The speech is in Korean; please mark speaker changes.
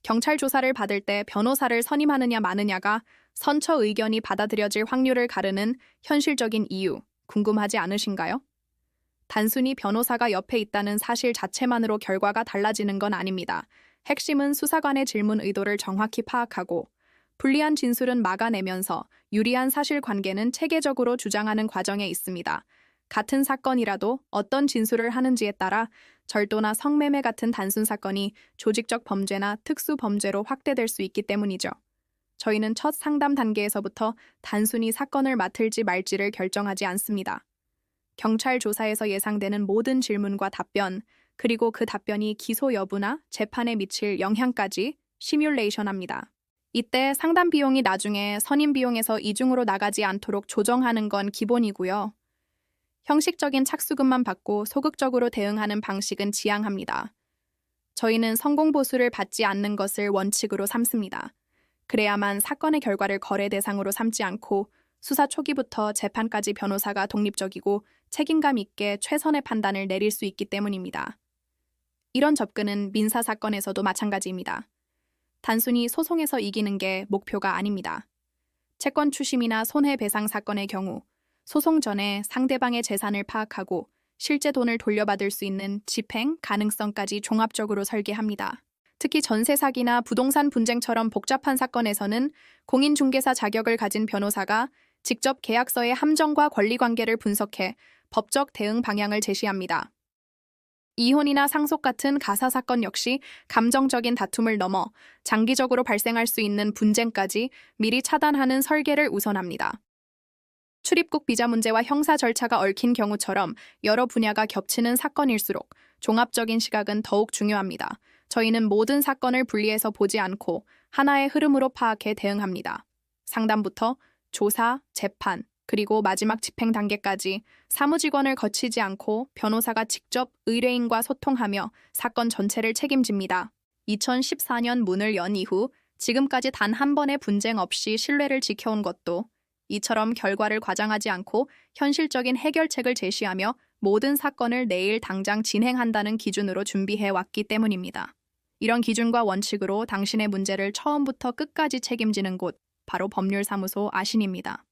Speaker 1: 경찰 조사를 받을 때 변호사를 선임하느냐 마느냐가 선처 의견이 받아들여질 확률을 가르는 현실적인 이유, 궁금하지 않으신가요? 단순히 변호사가 옆에 있다는 사실 자체만으로 결과가 달라지는 건 아닙니다. 핵심은 수사관의 질문 의도를 정확히 파악하고 불리한 진술은 막아내면서 유리한 사실관계는 체계적으로 주장하는 과정에 있습니다. 같은 사건이라도 어떤 진술을 하는지에 따라 절도나 성매매 같은 단순 사건이 조직적 범죄나 특수 범죄로 확대될 수 있기 때문이죠. 저희는 첫 상담 단계에서부터 단순히 사건을 맡을지 말지를 결정하지 않습니다. 경찰 조사에서 예상되는 모든 질문과 답변, 그리고 그 답변이 기소 여부나 재판에 미칠 영향까지 시뮬레이션합니다. 이때 상담 비용이 나중에 선임 비용에서 이중으로 나가지 않도록 조정하는 건 기본이고요. 형식적인 착수금만 받고 소극적으로 대응하는 방식은 지양합니다. 저희는 성공보수를 받지 않는 것을 원칙으로 삼습니다. 그래야만 사건의 결과를 거래 대상으로 삼지 않고 수사 초기부터 재판까지 변호사가 독립적이고 책임감 있게 최선의 판단을 내릴 수 있기 때문입니다. 이런 접근은 민사 사건에서도 마찬가지입니다. 단순히 소송에서 이기는 게 목표가 아닙니다. 채권 추심이나 손해배상 사건의 경우 소송 전에 상대방의 재산을 파악하고 실제 돈을 돌려받을 수 있는 집행 가능성까지 종합적으로 설계합니다. 특히 전세 사기나 부동산 분쟁처럼 복잡한 사건에서는 공인중개사 자격을 가진 변호사가 직접 계약서의 함정과 권리관계를 분석해 법적 대응 방향을 제시합니다. 이혼이나 상속 같은 가사 사건 역시 감정적인 다툼을 넘어 장기적으로 발생할 수 있는 분쟁까지 미리 차단하는 설계를 우선합니다. 출입국 비자 문제와 형사 절차가 얽힌 경우처럼 여러 분야가 겹치는 사건일수록 종합적인 시각은 더욱 중요합니다. 저희는 모든 사건을 분리해서 보지 않고 하나의 흐름으로 파악해 대응합니다. 상담부터 조사, 재판, 그리고 마지막 집행 단계까지 사무직원을 거치지 않고 변호사가 직접 의뢰인과 소통하며 사건 전체를 책임집니다. 2014년 문을 연 이후 지금까지 단 한 번의 분쟁 없이 신뢰를 지켜온 것도 이처럼 결과를 과장하지 않고 현실적인 해결책을 제시하며 모든 사건을 내일 당장 진행한다는 기준으로 준비해 왔기 때문입니다. 이런 기준과 원칙으로 당신의 문제를 처음부터 끝까지 책임지는 곳, 바로 법률사무소 아신입니다.